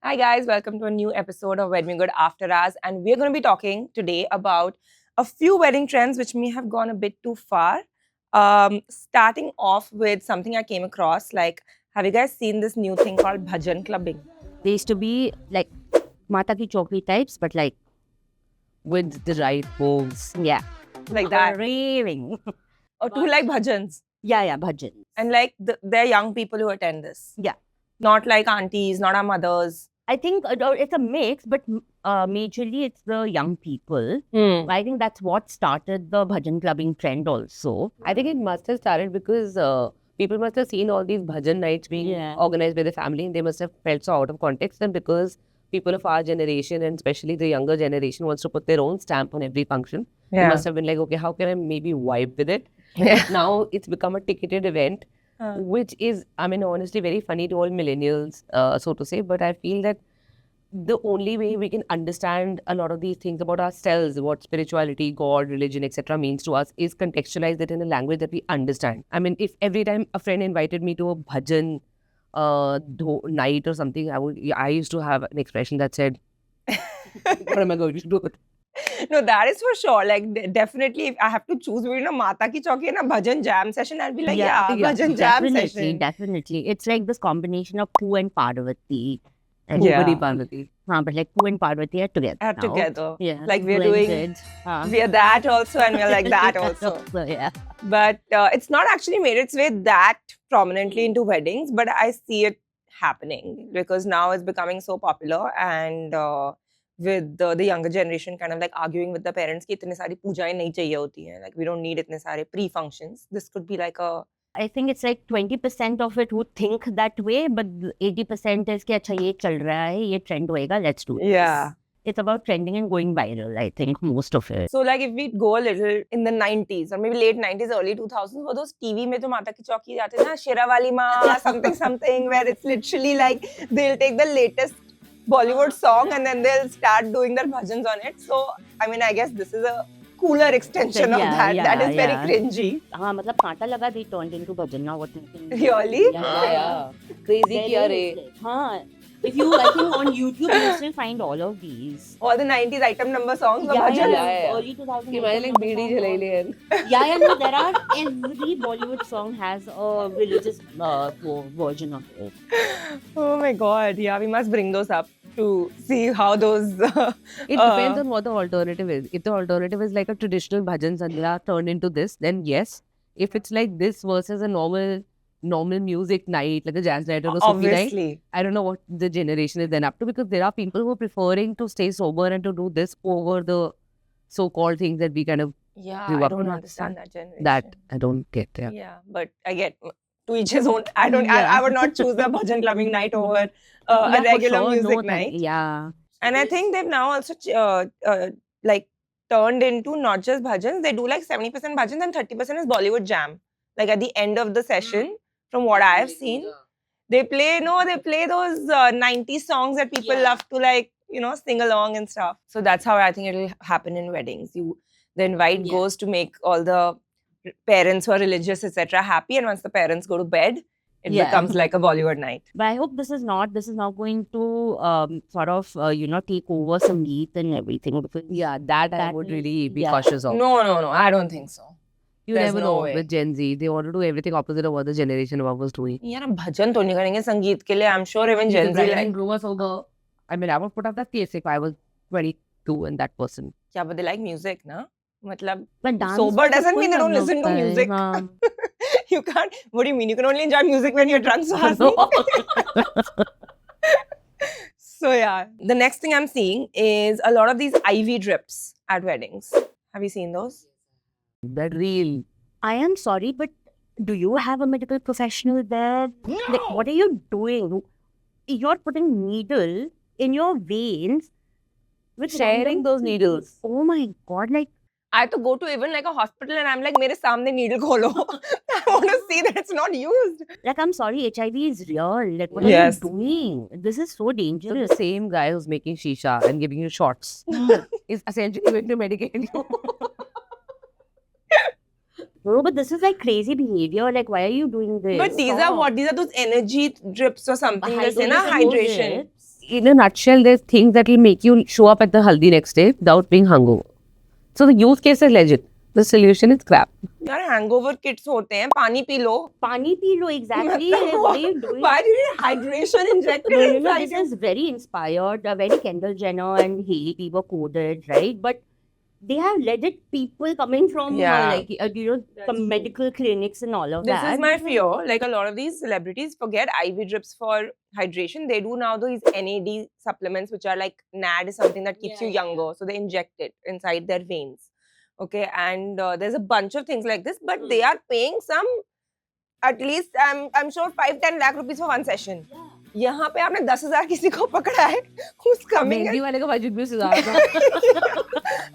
Hi, guys, welcome to a new episode of Wedding Good After Us. And we're going to be talking today about a few wedding trends which may have gone a bit too far. Starting off with something I came across like, have you guys seen this new thing called bhajan clubbing? They used to be like Mata ki Chokri types, but like, with the right moves. yeah, Like that. raving. Or two like bhajans. Yeah, bhajan. And like, they're young people who attend this. Yeah. Not like aunties, not our mothers. I think it's a mix, but majorly it's the young people. I think that's what started the bhajan clubbing trend also. I think it must have started because people must have seen all these bhajan nights being organized by the family and they must have felt so out of context. And because people of our generation and especially the younger generation wants to put their own stamp on every function, they must have been like, okay, how can I maybe vibe with it? Yeah. Now it's become a ticketed event. Which is, I mean, honestly, very funny to all millennials, so to say. But I feel that the only way we can understand a lot of these things about ourselves, what spirituality, God, religion, etc. means to us, is contextualize it in a language that we understand. I mean, if every time a friend invited me to a bhajan night or something, I used to have an expression that said, "What am I going to do?" No, that is for sure. Like, definitely, if I have to choose between a Mata Ki Chauki and a bhajan jam session, I'll be like, yeah, bhajan jam session. Definitely. It's like this combination of Poo and Parvati. And Yeah. Nobody Parvati. but like Poo and Parvati are together. Are now. together. Yeah. Like we're doing, blended. we are that also and we're like that also. Yeah. But it's not actually made its way that prominently into weddings, but I see it happening because now it's becoming so popular and with the younger generation kind of like arguing with the parents कि इतने सारी पूजाएं नहीं चाहिए होती हैं. Like we don't need इतने सारे pre-functions. This could be like a... I think it's like 20% of it who think that way, but 80% is कि अच्छा ये चल रहा है, ये trend होएगा, let's do it. Yeah. It's about trending and going viral, I think, most of it. So like if we go a little in the 90s or maybe late 90s, early 2000s, for those TV में जो माता की चौकी जाते थे ना, शेरावाली माँ, something where it's literally like they'll take the latest Bollywood song and then they'll start doing their bhajans on it. So I mean, I guess this is a cooler extension of that. That is very cringy. हाँ मतलब कांटा लगा they turned into bhajan now. What Really? Yeah. Crazy kiya re. हाँ. If you, I think on YouTube, you still find all of these. All the 90s item number songs. yeah. Early 2000s. कि मैंने like बीड़ी जलाई ली है. Yeah, no, there are, every Bollywood song has a religious version of it. Oh my god, yeah, we must bring those up to see how those... It depends on what the alternative is. If the alternative is like a traditional bhajan sandhya turned into this, then yes. If it's like this versus a normal music night, like a jazz night or a Sufi night, Obviously. I don't know what the generation is then up to, because there are people who are preferring to stay sober and to do this over the so-called things that we kind of Yeah, grew I up don't on. understand that generation. That I don't get. Yeah. Yeah, but I get to each his own. I would not choose the bhajan clubbing night over a regular music night. Yeah. And I think they've now also like turned into not just bhajans. They do like 70% bhajans and 30% is Bollywood jam. Like at the end of the session, from what I have seen, they play those 90s songs that people love to like, sing along and stuff. So that's how I think it'll happen in weddings. The invite goes to make all the parents who are religious, etc. happy, and once the parents go to bed, it becomes like a Bollywood night. But I hope this is not going to sort of, take over Sangeet and everything. Because that I would really be cautious of. No, I don't think so. You There's never no know way. with Gen Z. They want to do everything opposite of what the generation above was doing. यार हम भजन तो नहीं करेंगे संगीत के लिए. I'm sure even Gen Z like... I mean, I would put up that case if I was 22 and that person. Yeah, but they like music, na? मतलब but dance sober doesn't mean they don't listen to music. हाँ. You can't. What do you mean? You can only enjoy music when you're drunk, so So yeah, the next thing I'm seeing is a lot of these IV drips at weddings. Have you seen those? That real. I am sorry, but do you have a medical professional there? No! Like, what are you doing? You're putting needle in your veins with Sharing random- those needles. Oh my god, like I have to go to even like a hospital and I'm like, mere samne needle kholo. I want to see that it's not used. Like, I'm sorry, HIV is real. Like, what Yes. are you doing? This is so So dangerous. the same guy who's making shisha and giving you shots is essentially going to medicate you. No, but this is like crazy behavior. Like, why are you doing this? But these are what? These are those energy drips or something. They say na hydration. in a nutshell, there's things that will make you show up at the haldi next day without being hungover. So the use case is legit. The solution is crap. यार hangover kits होते हैं, पानी P low. Pani pee lo, exactly. मतलब What are you doing? Why do you need hydration injected No, inside this you? is very inspired, very Kendall Jenner and Hailey Bieber coded, right? But they have legit people coming from Yeah. some medical clinics and all of This that. is my fear. Like a lot of these celebrities forget IV drips for hydration. They do now these NAD supplements, which are like NAD is something that keeps you younger. So they inject it inside their veins. Okay, and there's a bunch of things like this, but they are paying some, at least I'm sure 5-10 lakh rupees for one session. यहाँ पे आपने 10,000 किसी को पकड़ा है, who's coming? Mehndi वाले का budget भी उससे ज़्यादा था.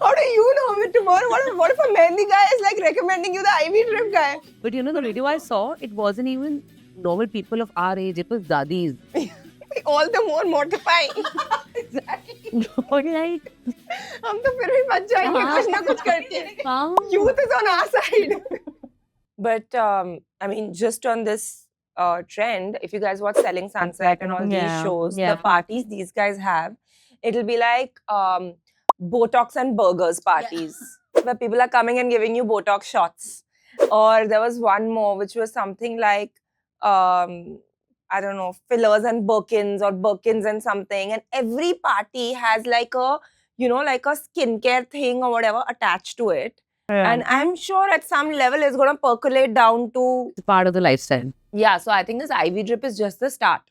How do you know it tomorrow? What if a Mehndi guy is like recommending you the IV drip guy? But you know, the video I saw, it wasn't even normal people of our age. It was dadis. All the more mortifying. But like, हम तो फिर भी बच जाएंगे कुछ ना कुछ करके. Youth is on our side. But I mean, just on this trend, if you guys watch Selling Sunset and all these Yeah, shows, yeah. the parties these guys have, it'll be like Botox and burgers parties, where people are coming and giving you Botox shots. Or there was one more, which was something like, I don't know, fillers and Birkins or Birkins and something. And every party has like a, like a skincare thing or whatever attached to it. And I'm sure at some level it's going to percolate down to, It's part of the lifestyle. yeah. So I think this IV drip is just the start.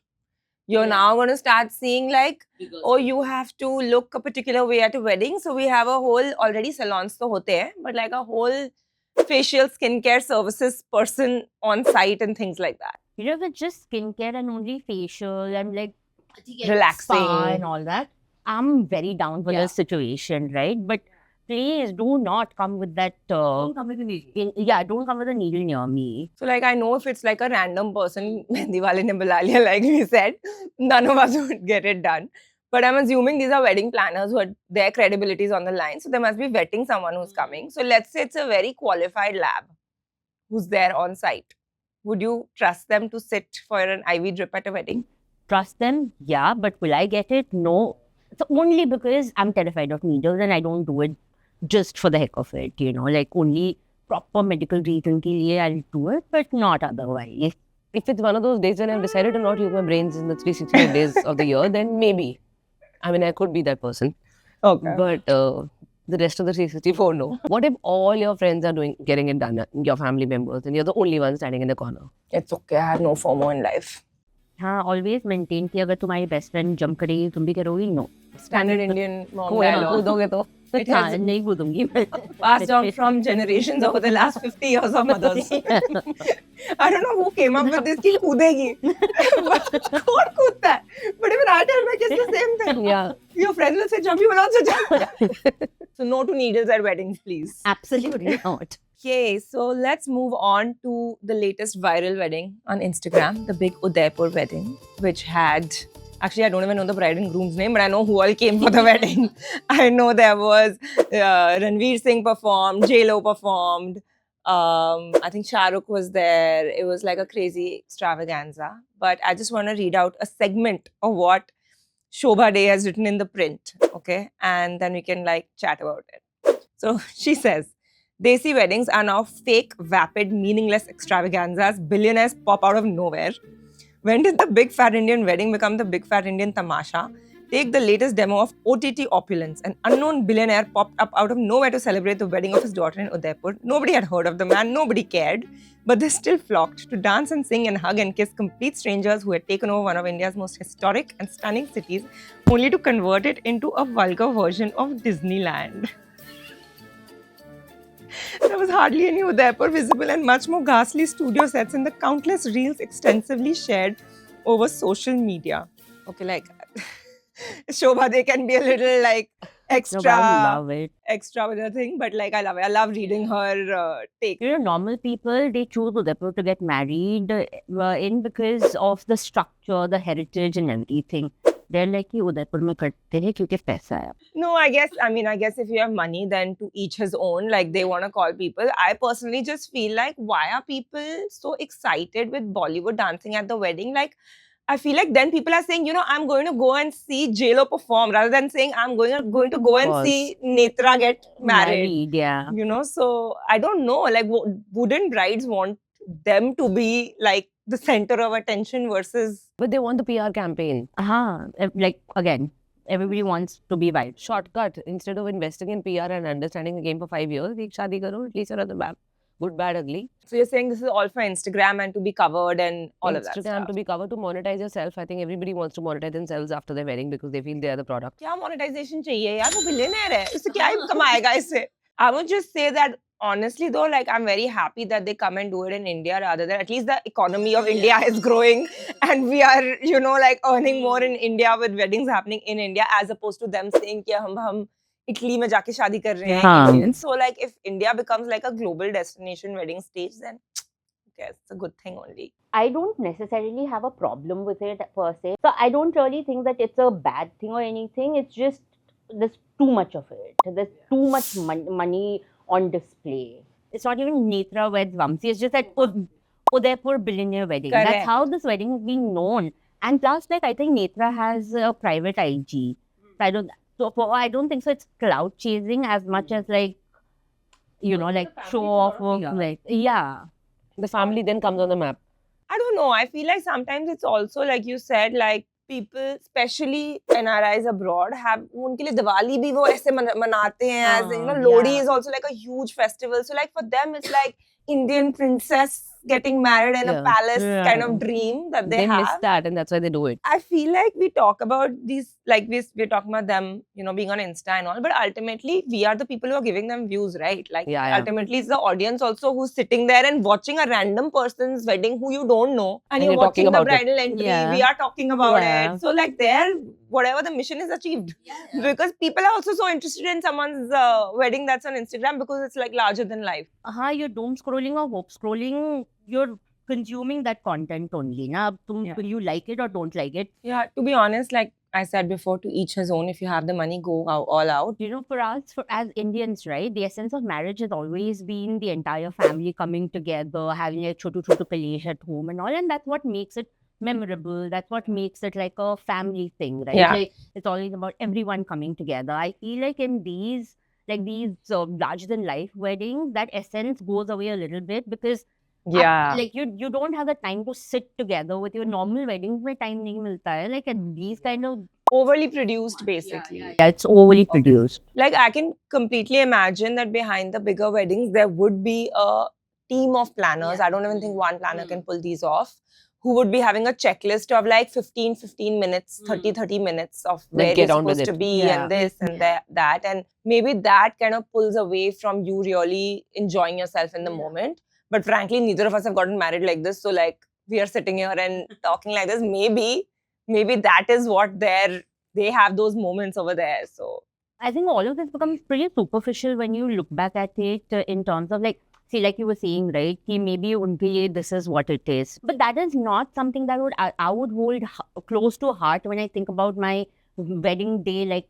You're now going to start seeing like, oh, you have to look a particular way at a wedding. So we have a whole, already salons to hote hai, but like a whole facial skincare services person on site and things like that. if it's just skincare and only facial and like Relaxing. spa and all that, I'm very down for Yeah. this situation, right? But please do not come with that. Don't come with the needle. Don't come with a needle near me. So like I know if it's like a random person, Mehndi wale ne bula liya, like we said, none of us would get it done. But I'm assuming these are wedding planners who are, their credibility is on the line. So they must be vetting someone who's coming. So let's say it's a very qualified lab who's there on site. Would you trust them to sit for an IV drip at a wedding? Trust them, yeah, but will I get it? No. So only because I'm terrified of needles and I don't do it just for the heck of it, like only proper medical reason ke liye I'll do it, but not otherwise. If it's one of those days when I've decided to not use my brains in the 365 days of the year, then maybe. I mean, I could be that person. Okay. But the rest of the 364, no. What if all your friends are getting it done, your family members, and you're the only one standing in the corner? It's okay. I have no FOMO in life. हाँ, always maintain कि अगर तुम्हारी best friend jump करेगी तुम भी करोगी no. Standard Indian mom कोई ना dialogue. कूदोगे तो. It हाँ, has नहीं कूदूंगी passed down from generations over the last 50 years of mothers. I don't know who came up with this कि कूदेगी. कौन कूदता है? But even I tell my kids the same thing. Yeah. Your friends will say jump, you will also jump. So no to needles at weddings, please. Absolutely not. Okay, so let's move on to the latest viral wedding on Instagram, the big Udaipur wedding, which had, actually I don't even know the bride and groom's name, but I know who all came for the wedding. I know there was Ranveer Singh performed, J-Lo performed, I think Shah Rukh was there. It was like a crazy extravaganza. But I just want to read out a segment of what Shobha Day has written in the print, okay? And then we can like chat about it. So she says, Desi weddings are now fake, vapid, meaningless extravaganzas. Billionaires pop out of nowhere. When did the big fat Indian wedding become the big fat Indian tamasha? Take the latest demo of OTT opulence. An unknown billionaire popped up out of nowhere to celebrate the wedding of his daughter in Udaipur. Nobody had heard of the man, nobody cared. But they still flocked to dance and sing and hug and kiss complete strangers who had taken over one of India's most historic and stunning cities, only to convert it into a vulgar version of Disneyland. There was hardly any Udaipur visible and much more ghastly studio sets in the countless reels extensively shared over social media. Okay, like Shobha, they can be a little like extra, No, but I love it. extra with the thing, but like I love it. I love reading her take. Normal people, they choose Udaipur to get married in because of the structure, the heritage and everything. They're like, कि उदयपुर में करते हैं क्योंकि पैसा है. No, I guess if you have money, then to each his own. Like they want to call people. I personally just feel like, why are people so excited with Bollywood dancing at the wedding? Like, I feel like then people are saying, I'm going to go and see JLo perform rather than saying I'm going to go and course. see Netra get married. Yeah. So I don't know. Like, wouldn't brides want them to be like the center of attention versus? But they want the PR campaign. Like, again, everybody wants to be vibes. Shortcut. Instead of investing in PR and understanding the game for 5 years, ek shaadi karo, at least you're on the map. Good, bad, ugly. So you're saying this is all for Instagram and to be covered and all of that Instagram stuff. to be covered, to monetize yourself. I think everybody wants to monetize themselves after their wedding because they feel they are the product. क्या monetization चाहिए यार? वो billionaire है. उससे क्या ही कमाएगा इससे? I would just say that honestly though, like I'm very happy that they come and do it in India rather than, at least the economy of India is growing and we are, like earning more in India with weddings happening in India as opposed to them saying कि हम Italy में जाके शादी कर रहे हैं हाँ. Indians. So like if India becomes like a global destination wedding stage, then okay, it's a good thing only. I don't necessarily have a problem with it per se. So I don't really think that it's a bad thing or anything. It's just there's too much of it. There's too much money on display. It's not even Netra weds Vamsi. It's just that Udaipur billionaire wedding. Correct. That's how this wedding is being known. And plus, like I think Netra has a private IG. I don't think so. It's cloud chasing as much as like like show off of like The family then comes on the map. I don't know. I feel like sometimes it's also like you said, like people, especially NRIs abroad, have उनके लिए दिवाली भी वो ऐसे मनाते हैं. As Lodi is also like a huge festival. So like for them, it's like Indian princess getting married in a Yeah. palace kind of dream that they have. miss that and that's why they do it. I feel like we talk about these, like we're talking about them, being on Insta and all, but ultimately we are the people who are giving them views, right? Like Yeah. ultimately it's the audience also who's sitting there and watching a random person's wedding who you don't know, and And you're you're talking watching the about it. bridal entry. Yeah. We are talking about Yeah. it. So like there, whatever the mission is achieved. Because people are also so interested in someone's wedding that's on Instagram because it's like larger than life. you're doom scrolling or hope scrolling, you're consuming that content only. Na? Yeah. Will you like it or don't like it? Yeah, to be honest, like I said before, to each his own. If you have the money, go all out. For us, as Indians, right, the essence of marriage has always been the entire family coming together, having a chotu kalesh at home and all, and that's what makes it memorable. That's what makes it like a family thing, right? Yeah. Like, it's always about everyone coming together. I feel like in these larger than life weddings, that essence goes away a little bit because Yeah. like you don't have the time to sit together with your normal weddings. Mein time nahi milta hai. Like at these kind of Overly produced, basically. yeah, it's overly produced. Like I can completely imagine that behind the bigger weddings, there would be a team of planners. I don't even think one planner can pull these off. Who would be having a checklist of like 15 minutes, 30 minutes of Like, where get you're on with supposed to it. be Yeah. and this and that. And maybe that kind of pulls away from you really enjoying yourself in the moment. But frankly, neither of us have gotten married like this. So like we are sitting here and talking like this. Maybe that is what they have those moments over there. So I think all of this becomes pretty superficial when you look back at it in terms of like, see, like you were saying, right? Ki maybe unke liye this is what it is. But that is not something that I would hold close to heart when I think about my wedding day, like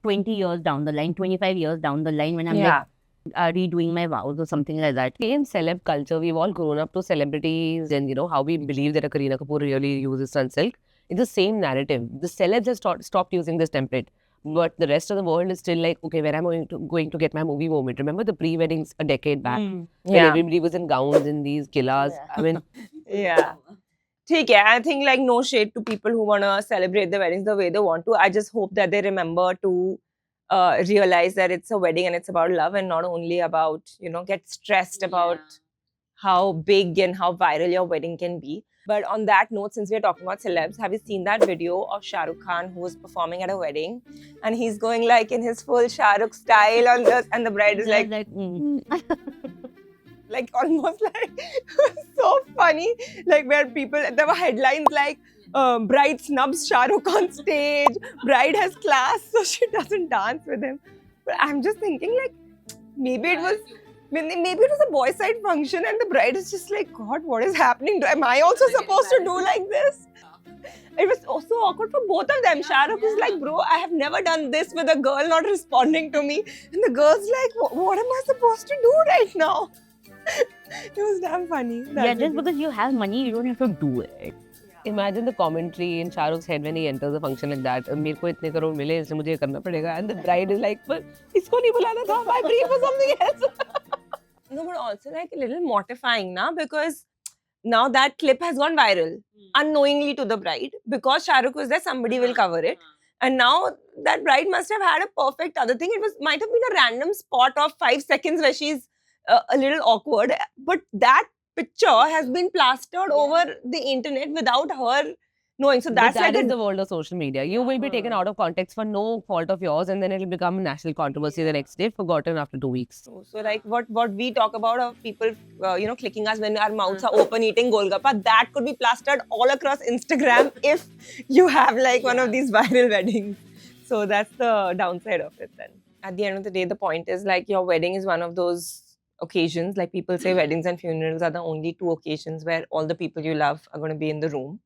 20 years down the line, 25 years down the line when I'm like redoing my vows or something like that. Same celeb culture. We've all grown up to celebrities and how we believe that a Kareena Kapoor really uses Sunsilk. It's the same narrative. The celebs have stopped using this template. But the rest of the world is still like, okay, where am I going to get my movie moment? Remember the pre-weddings a decade back? When everybody was in gowns in these killas. Yeah. I mean, yeah. ठीक है. I think like no shade to people who want to celebrate the weddings the way they want to. I just hope that they remember to realize that it's a wedding and it's about love and not only about, get stressed about how big and how viral your wedding can be. But on that note, since we're talking about celebs, have you seen that video of Shah Rukh Khan who was performing at a wedding and he's going like in his full Shah Rukh style on this and the bride is like like almost like so funny, like where people, there were headlines like bride snubs Shah Rukh on stage, bride has class so she doesn't dance with him. But I'm just thinking like maybe it was a boy side function and the bride is just like, God, what is happening? Am I also supposed to do like this? It was also awkward for both of them. Shah Rukh is like, bro, I have never done this with a girl not responding to me. And the girl's like, what am I supposed to do right now? It was damn funny. Yeah, just because you have money, you don't have to do it. imagine the commentary in Shah Rukh's head when he enters a function like that. मेरे को इतने करोड़ मिले इसलिए मुझे ये करना पड़ेगा. And the bride is like, but इसको नहीं बुलाना था. My brief was something else. No, but also like a little mortifying, na? Because now that clip has gone viral unknowingly to the bride. Because Shah Rukh was there, somebody will cover it. And now that bride must have had a perfect other thing. It might have been a random spot of 5 seconds where she's a little awkward. But that picture has been plastered over the internet without her knowing. So that's But that like is the world of social media. You will be taken out of context for no fault of yours, and then it will become a national controversy the next day, forgotten after 2 weeks. So like what we talk about of people, clicking us when our mouths are open eating golgappa, that could be plastered all across Instagram if you have like one of these viral weddings. So that's the downside of it then. At the end of the day, the point is like your wedding is one of those occasions. Like people say weddings and funerals are the only 2 occasions where all the people you love are going to be in the room.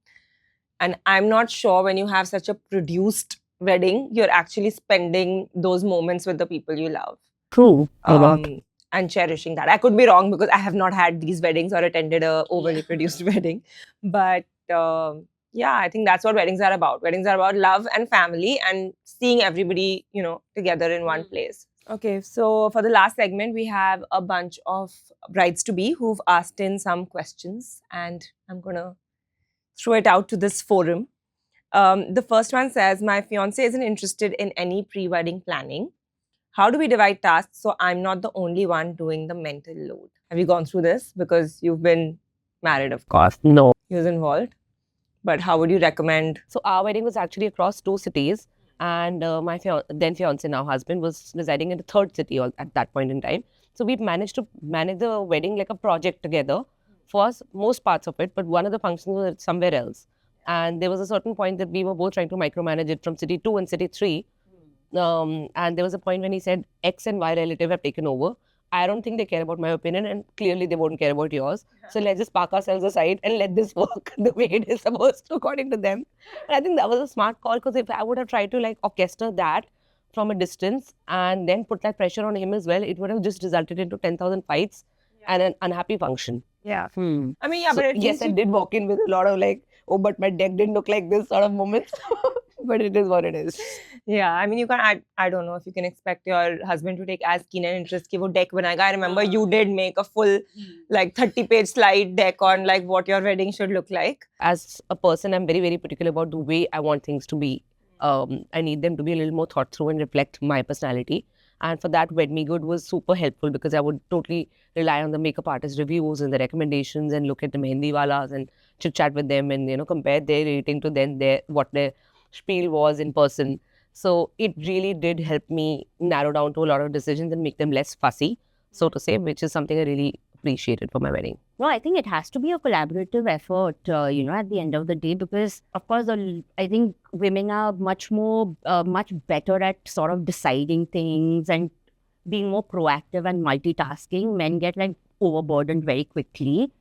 And I'm not sure when you have such a produced wedding, you're actually spending those moments with the people you love. True. And cherishing that. I could be wrong because I have not had these weddings or attended a overly produced wedding. But yeah, I think that's what weddings are about. Weddings are about love and family and seeing everybody, together in one place. Okay, so for the last segment, we have a bunch of brides-to-be who've asked in some questions. And I'm going to throw it out to this forum. The first one says, my fiance isn't interested in any pre-wedding planning. How do we divide tasks so I'm not the only one doing the mental load? Have you gone through this? Because you've been married, of course. No. He was involved. But how would you recommend? So our wedding was actually across 2 cities, and my then fiance, now husband, was residing in the 3rd city at that point in time. So we managed to manage the wedding like a project together for us, most parts of it, but one of the functions was somewhere else. And there was a certain point that we were both trying to micromanage it from city 2 and city 3. And there was a point when he said X and Y relative have taken over. I don't think they care about my opinion, and clearly they won't care about yours. So let's just park ourselves aside and let this work the way it is supposed to, according to them. And I think that was a smart call, because if I would have tried to like orchestra that from a distance and then put that pressure on him as well, it would have just resulted into 10,000 fights and an unhappy function. Yeah. Hmm. I mean, yeah, So, but at yes, least I did walk in with a lot of like, oh, but my deck didn't look like this sort of moments. But it is what it is. Yeah, I mean, you can't, I don't know if you can expect your husband to take as keen an interest ki wo deck banayega. I remember you did make a full like 30-page slide deck on like what your wedding should look like. As a person, I'm very, very particular about the way I want things to be. I need them to be a little more thought through and reflect my personality. And for that, Wed Me Good was super helpful, because I would totally rely on the makeup artist reviews and the recommendations and look at the Mehendi Walas and chit chat with them and, compare their rating to then what their spiel was in person. So it really did help me narrow down to a lot of decisions and make them less fussy, so to say, which is something I really appreciated for my wedding. No, I think it has to be a collaborative effort, at the end of the day, because, of course, I think women are much better at sort of deciding things and being more proactive and multitasking. Men get like overburdened very quickly.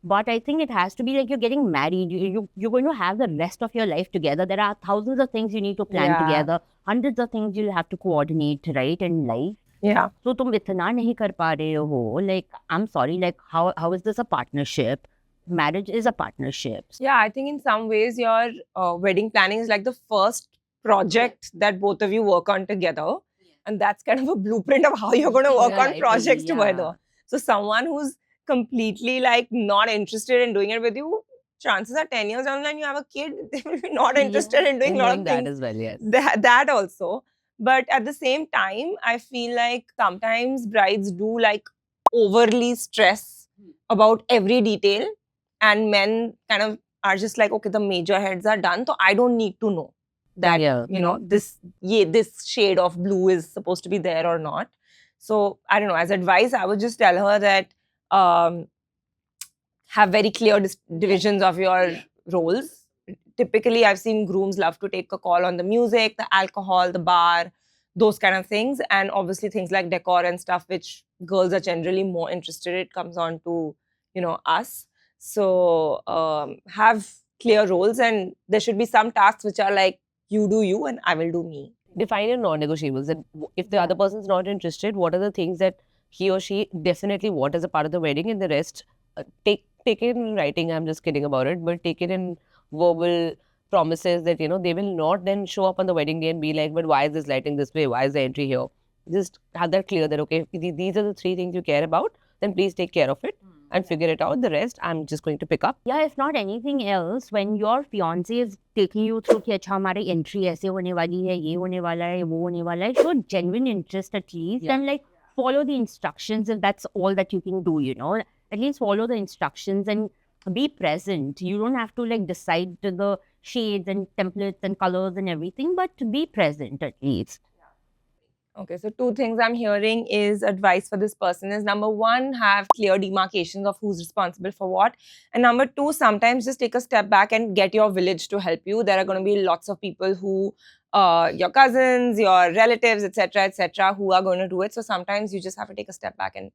But I think it has to be like you're getting married. You're going to have the rest of your life together. There are thousands of things you need to plan together. Hundreds of things you'll have to coordinate, right, in life. Yeah. So तुम इतना नहीं कर पा रहे हो, like, I'm sorry, like, how is this a partnership? Marriage is a partnership. Yeah, I think in some ways your wedding planning is like the first project that both of you work on together. And that's kind of a blueprint of how you're going to work on Right, projects yeah. together. So someone who's completely like not interested in doing it with you, chances are 10 years down the line you have a kid, they will be not interested in doing a lot of that things. as well, yes. That also. But at the same time, I feel like sometimes brides do like overly stress about every detail, and men kind of are just like, okay, the major heads are done, so I don't need to know that, this shade of blue is supposed to be there or not. So I don't know, as advice, I would just tell her that have very clear divisions of your roles. Typically, I've seen grooms love to take a call on the music, the alcohol, the bar, those kind of things. And obviously things like decor and stuff, which girls are generally more interested in, it comes on to, us. So have clear roles, and there should be some tasks which are like, you do you and I will do me. Define your non-negotiables. And if the other person's not interested, what are the things that he or she definitely want as a part of the wedding, and the rest, take it in writing. I'm just kidding about it, but take it in verbal promises that, you know, they will not then show up on the wedding day and be like, but why is this lighting this way? Why is the entry here? Just have that clear that, okay, these are the 3 things you care about, then please take care of it and figure it out. The rest, I'm just going to pick up. Yeah, if not anything else, when your fiance is taking you through कि अच्छा हमारी entry ऐसे होने वाली है, ये होने वाला है, वो होने वाला है, show genuine interest at least and like follow the instructions if that's all that you can do, you know. At least follow the instructions and be present. You don't have to like decide the shades and templates and colors and everything, but be present at least. Okay, so 2 things I'm hearing is advice for this person is number 1, have clear demarcations of who's responsible for what. And number 2, sometimes just take a step back and get your village to help you. There are going to be lots of people who, your cousins, your relatives, etc., who are going to do it. So sometimes you just have to take a step back and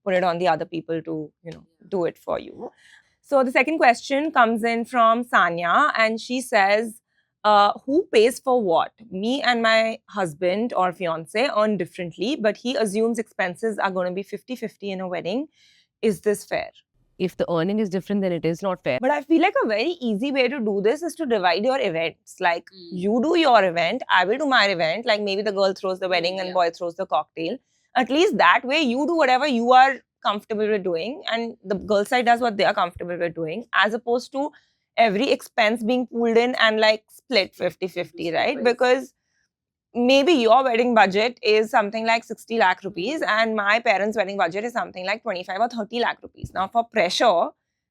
put it on the other people to, you know, do it for you. So the second question comes in from Sanya and she says, who pays for what? Me and my husband or fiance earn differently, but he assumes expenses are going to be 50-50 in a wedding. Is this fair? If the earning is different, then it is not fair. But I feel like a very easy way to do this is to divide your events. Like you do your event, I will do my event. Like maybe the girl throws the wedding and boy throws the cocktail. At least that way you do whatever you are comfortable with doing and the girl side does what they are comfortable with doing, as opposed to every expense being pulled in and like split 50-50, right? Because maybe your wedding budget is something like 60 lakh rupees and my parents' wedding budget is something like 25 or 30 lakh rupees. Now, for pressure,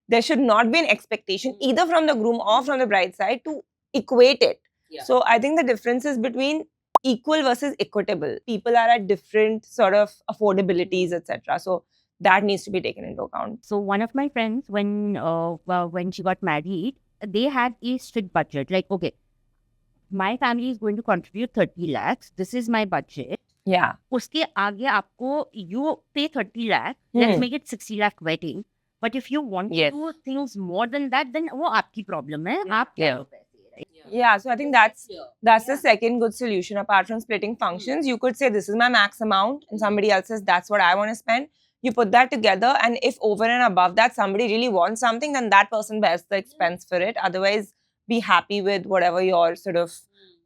there should not be an expectation either from the groom or from the bride side to equate it. Yeah. So, I think the difference is between equal versus equitable. People are at different sort of affordabilities, etc. So, that needs to be taken into account. So one of my friends, when she got married, they had a strict budget. Like, okay, my family is going to contribute 30 lakhs. This is my budget. Yeah. उसके आगे आपको you pay 30 lakh. Let's make it 60 lakh wedding. But if you want Yes. to do things more than that, then वो आपकी problem है. आप क्या करो पैसे, right? Yeah, so I think that's the second good solution. Apart from splitting functions, you could say this is my max amount and somebody else says that's what I want to spend. You put that together and if over and above that somebody really wants something, then that person bears the expense for it. Otherwise, be happy with whatever your sort of,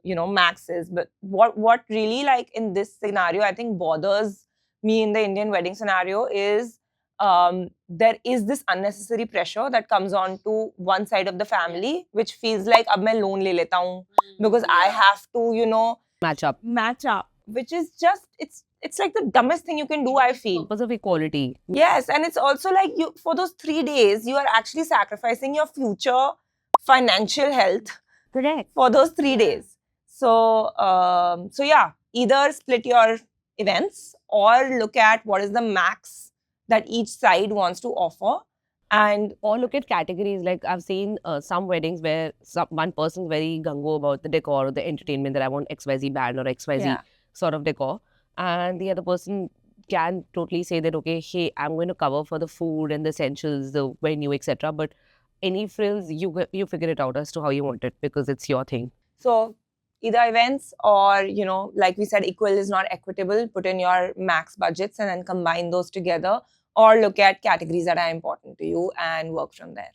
you know, max is. But what really like in this scenario, I think bothers me in the Indian wedding scenario is there is this unnecessary pressure that comes on to one side of the family, which feels like ab main loan le leta hu because I have to, you know, Match up. which is just it's like the dumbest thing you can do, I feel. Purpose of equality. Yes, and it's also like you for those 3 days you are actually sacrificing your future financial health Correct. for those 3 days. So so yeah, either split your events or look at what is the max that each side wants to offer. And Or look at categories. Like I've seen some weddings where one person's very gung-ho about the decor or the entertainment, that I want XYZ band or XYZ Yeah. sort of decor. And the other person can totally say that, okay, hey, I'm going to cover for the food and the essentials, the venue, etc. But any frills, you figure it out as to how you want it because it's your thing. so either events or, you know, like we said, equal is not equitable. Put in your max budgets and then combine those together, or look at categories that are important to you and work from there.